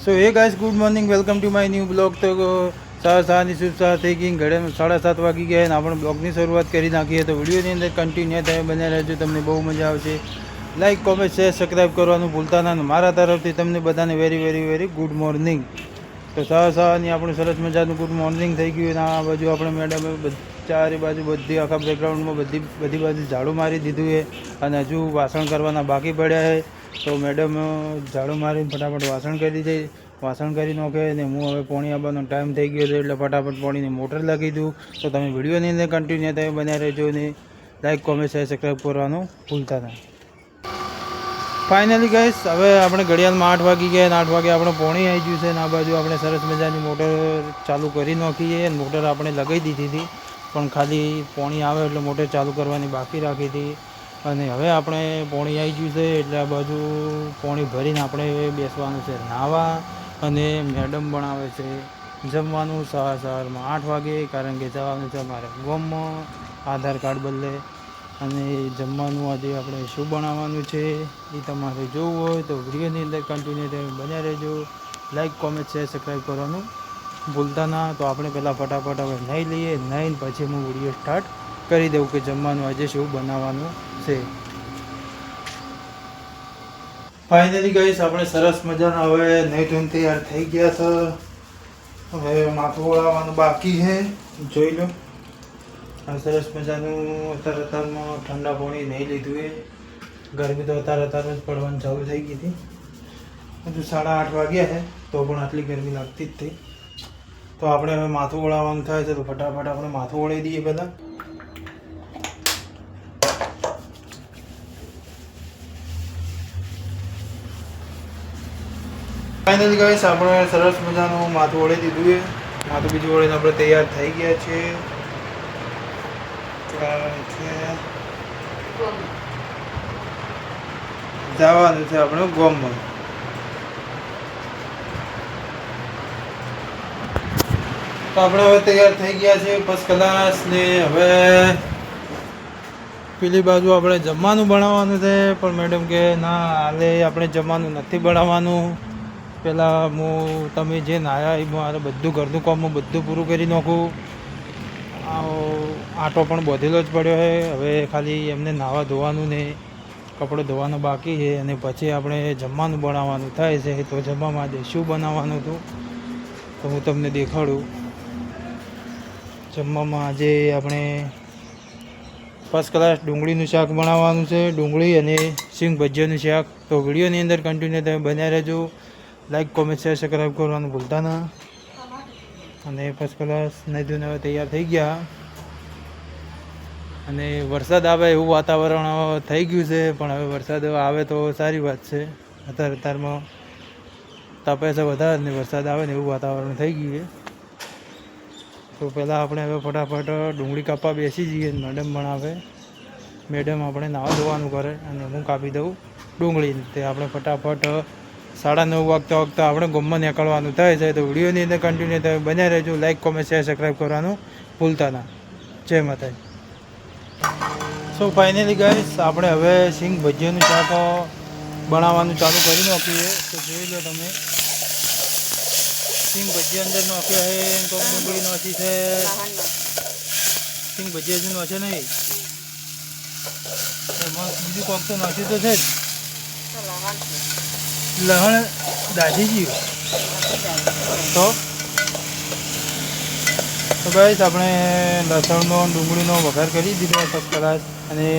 સો હે guys, good morning, welcome to my new blog. તો સાની શુભ સવાર થઈ ગઈ, ઘરે 7:30 વાગી ગયા અને આપણે બ્લોગની શરૂઆત કરી નાખીએ. તો વિડીયોની અંદર કન્ટિન્યુ તમે બન્યા રહેજો, તમને બહુ મજા આવશે. લાઈક, કોમેન્ટ, શેર, સબસ્ક્રાઈબ કરવાનું ભૂલતા ના. મારા તરફથી તમને બધાને very very very good morning. તો સવારની આપણું સરસ મજાનું ગુડ મોર્નિંગ થઈ ગયું. અને આ બાજુ આપણે મેડમે ચારે બાજુ બધી આખા બેકગ્રાઉન્ડમાં બધી બાજુ ઝાડુ મારી દીધું છે અને હજુ વાસણ કરવાના બાકી પડ્યા છે. તો મેડમ ઝાડુ મારીને ફટાફટ વાસણ કરી દે, વાસણ કરી નાખે. અને હું હવે પોણી આવવાનો ટાઈમ થઈ ગયો છે એટલે ફટાફટ પોણીની મોટર લગાવી દઉં. તો તમે વિડીયોની અંદર કન્ટિન્યુ તમે બન્યા રહેજો ને લાઈક, કોમેન્ટ, શેર, સબસ્ક્રાઈબ કરવાનું ભૂલતા ના. ફાઇનલી ગાઈસ, હવે આપણે ઘડિયાળમાં 8 વાગી ગયા અને 8 વાગે આપણે પોણી આવી ગયું છે. અને આ બાજુ આપણે સરસ મજાની મોટર ચાલુ કરી નાખીએ. અને મોટર આપણે લગાવી દીધી હતી, પણ ખાલી પોણી આવે એટલે મોટર ચાલુ કરવાની બાકી રાખી હતી. અને હવે આપણે પોણી આવી ગયું છે એટલે આ બાજુ પોણી ભરીને આપણે બેસવાનું છે નાહવા. અને મેડમ બનાવે છે જમવાનું સવારમાં 8 વાગે, કારણ કે જવાનું છે અમારે ગામમાં આધાર કાર્ડ બદલે. અને જમવાનું આજે આપણે શું બનાવવાનું છે એ તમારે જોવું હોય તો વિડીયોની અંદર કન્ટિન્યુ તમે બન્યા રહેજો. લાઈક, કોમેન્ટ, શેર, સબસ્ક્રાઈબ કરવાનું ભૂલતા ના. તો આપણે પહેલાં ફટાફટ હવે નાહી લઈએ, નાહીને પછી હું વિડીયો સ્ટાર્ટ કરી દઉં કે જમવાનું આજે શું બનાવવાનું છે. ફાઇનલી ગાઈસ, આપણે સરસ મજાના હવે નહીં ધોઈને તૈયાર થઈ ગયા છે. હવે માથું ઓળાવવાનું બાકી છે, જોઈ લો. આ સરસ મજાનું અત્યારમાં ઠંડા પાણી નહીં લીધું એ. ગરમી તો અત્યારે જ પડવાની ચાલુ થઈ ગઈ હતી. હજુ 8:30 વાગ્યા છે તો પણ આટલી ગરમી લાગતી જ હતી. તો આપણે હવે માથું ઓળાવવાનું થાય છે તો ફટાફટ આપણે માથું ઓળાવી દઈએ પહેલાં. ફાઇનલી ગાઈસ, આપણે સરસ મજાનું માથું ઓળી દીધું છે. માથું બીજું ઓળીને આપણે તૈયાર થઈ ગયા છે. જવાનું છે આપણે ગામમાં. તો આપણે હવે તૈયાર થઈ ગયા છે ફર્સ્ટ ક્લાસ. ને હવે પેલી બાજુ આપણે જમવાનું બનાવવાનું છે, પણ મેડમ કે ના, હાલે આપણે જમવાનું નથી બનાવવાનું. પહેલાં તમે જે નાહ્યા એ મારે બધું ઘરનું કામ બધું પૂરું કરી નાખું. આટો પણ બધેલો જ પડ્યો છે. હવે ખાલી એમને નાહવા ધોવાનું ને કપડું ધોવાનું બાકી છે. અને પછી આપણે જમવાનું બનાવવાનું થાય છે. તો જમવામાં આજે શું બનાવવાનું હતું તો હું તમને દેખાડું. જમવામાં આજે આપણે ફર્સ્ટ ક્લાસ ડુંગળીનું શાક બનાવવાનું છે, ડુંગળી અને સિંગ ભજીયાનું શાક. તો વિડીયોની અંદર કન્ટિન્યુ તમે બન્યા રહેજો. લાઈક, કોમેન્ટ, શેર, સબસ્ક્રાઈબ કરવાનું ભૂલતા ના. અને ફર્સ્ટ ક્લાસ નહીં ધોઈને હવે તૈયાર થઈ ગયા. અને વરસાદ આવે એવું વાતાવરણ થઈ ગયું છે, પણ હવે વરસાદ આવે તો સારી વાત છે. અત્યારમાં તાપે છે વધારે ને વરસાદ આવે ને એવું વાતાવરણ થઈ ગયું છે. તો પહેલાં આપણે હવે ફટાફટ ડુંગળી કાપવા બેસી જઈએ. મેડમ બનાવે, મેડમ આપણે નાવા ધોવાનું કરે અને હું કાપી દઉં ડુંગળી. તે આપણે ફટાફટ 9:30 વાગતા આપણે ગામમાં નીકળવાનું થાય છે. તો વિડીયોની અંદર કન્ટિન્યુ તમે બન્યા રહેજો. લાઈક, કોમેન્ટ, શેર, સબસ્ક્રાઈબ કરવાનું ભૂલતા ના. જય માતાજી. સો ફાઇનલી ગાઈસ, આપણે હવે સિંગ ભજીયાનું શાક બનાવવાનું ચાલુ કરી નાખીએ. તો જોઈ લો તમે, સિંગ ભજીયા અંદર નાખ્યા છે, તો ડુંગળી નાખી છે. સિંગ ભજીયા હજુ નાખે નહીં, એમાં બીજું કોક તો નાખ્યું તો છે જ. લહણ દાઢી ગયું તો ગાઈસ, આપણે લસણનો ડુંગળીનો વઘાર કરી દીધો ફર્સ્ટ ક્લાસ. અને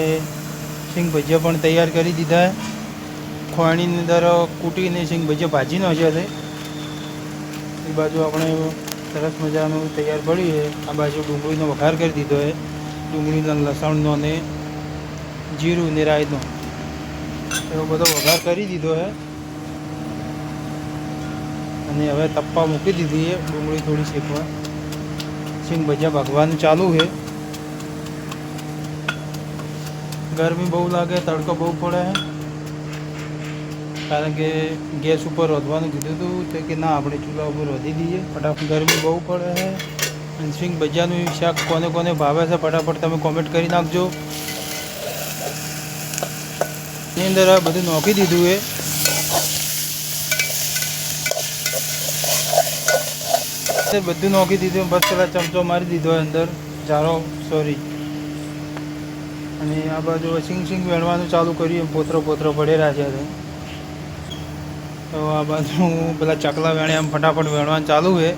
સિંગ ભજીયા પણ તૈયાર કરી દીધા. ખોણીની અંદર કૂટીને સિંગ ભજીયા ભાજી નાખ્યા છે. એ બાજુ આપણે સરસ મજાનું તૈયાર પડ્યું છે. આ બાજુ ડુંગળીનો વઘાર કરી દીધો છે, ડુંગળીનો, લસણનો ને જીરું ને રાઈનો એવો બધો વઘાર કરી દીધો છે. અને હવે તપ્પા મૂકી દીધી છે, ડુંગળી થોડી શેકવા. સિંગ ભજીયા ભાગવાનું ચાલુ છે. ગરમી બહુ લાગે, તડકો બહુ પડે છે, કારણ કે ગેસ ઉપર રોધવાનું કીધું હતું તો કે ના, આપણે ચૂલા ઉપર રોધી દઈએ ફટાફટ. ગરમી બહુ પડે છે. અને સિંગ ભજીયાનું શાક કોને કોને ભાવે છે ફટાફટ તમે કોમેન્ટ કરી નાખજો. એની અંદર આ બધું નાખી દીધું છે. બધું નાખી દીધું, બસ પેલા ચમચો મારી દીધો અંદર જારો સોરી. અને આ બાજુ સિંગ વેણવાનું ચાલુ કર્યું, પોતરો પડેલા છે. તો આ બાજુ પેલા ચકલા વેણે આમ ફટાફટ વેણવાનું ચાલુ છે.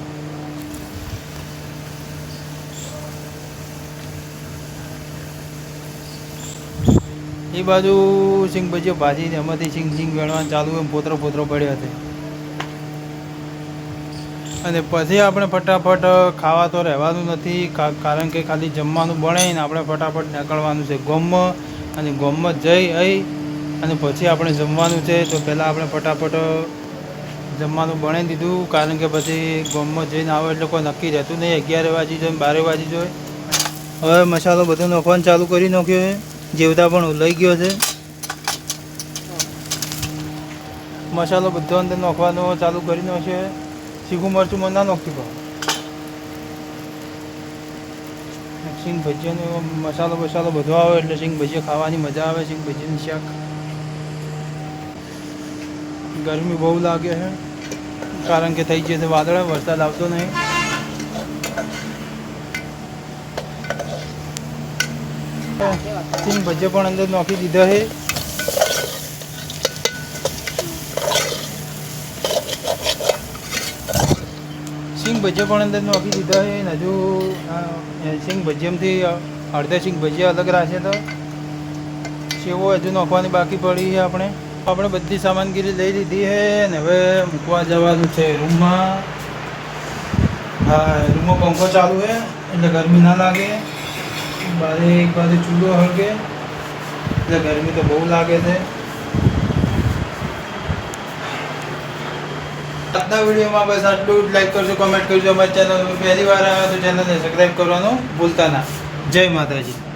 એ બાજુ સિંગ ભજીયો ભાજી એમાંથી સિંગ વેણવાનું ચાલુ એમ પોતરો પડ્યો હતો. અને પછી આપણે ફટાફટ ખાવા તો રહેવાનું નથી, કારણ કે ખાલી જમવાનું બનાવીને આપણે ફટાફટ નીકળવાનું છે ગોમમાં. અને ગોમમાં જઈ અને પછી આપણે જમવાનું છે. તો પહેલાં આપણે ફટાફટ જમવાનું બનાવી દીધું, કારણ કે પછી ગોમમાં જઈને આવે એટલે કોઈ નક્કી રહેતું નહીં, 11 વાગી જાય 12 વાગી જાય. હવે મસાલો બધો નાખવાનું ચાલુ કરી નાખ્યો છે, જેવતા પણ લઈ ગયો છે. મસાલો બધો અંદર નાખવાનો ચાલુ કરી નાખ્યો છે. તીખું મરચું મને ના નાખતી પણ સિંગ ભજીયાનો મસાલો બધો આવે એટલે સિંગ ભજીયા ખાવાની મજા આવે. સિંગ ભજીયાની શાક. ગરમી બહુ લાગે છે, કારણ કે થઈ જશે વાદળ, વરસાદ આવતો નહીં. સિંગ ભજીયા પણ અંદર નાખી દીધા છે. સિંગ ભજીયા પણ અંદર નાખી દીધા છે. ને હજુ સિંગ ભજીયામાંથી અડધા સિંગ ભજીયા અલગ રાખે તો સેવો હજુ નાખવાની બાકી પડી છે. આપણે બધી સામાનગીરી લઈ લીધી છે ને હવે મૂકવા જવાનું છે રૂમમાં. હા, રૂમમાં પંખો ચાલુ છે એટલે ગરમી ના લાગે. એક બાજુ ચૂલો હળગે એટલે ગરમી તો બહુ લાગે છે. આજના વિડીયોમાં બસ આટલું જ. લાઈક કરજો, કોમેન્ટ કરજો. અમારી ચેનલ પહેલી વાર આવે તો ચેનલને સબસ્ક્રાઈબ કરવાનું ભૂલતા ના. જય માતાજી.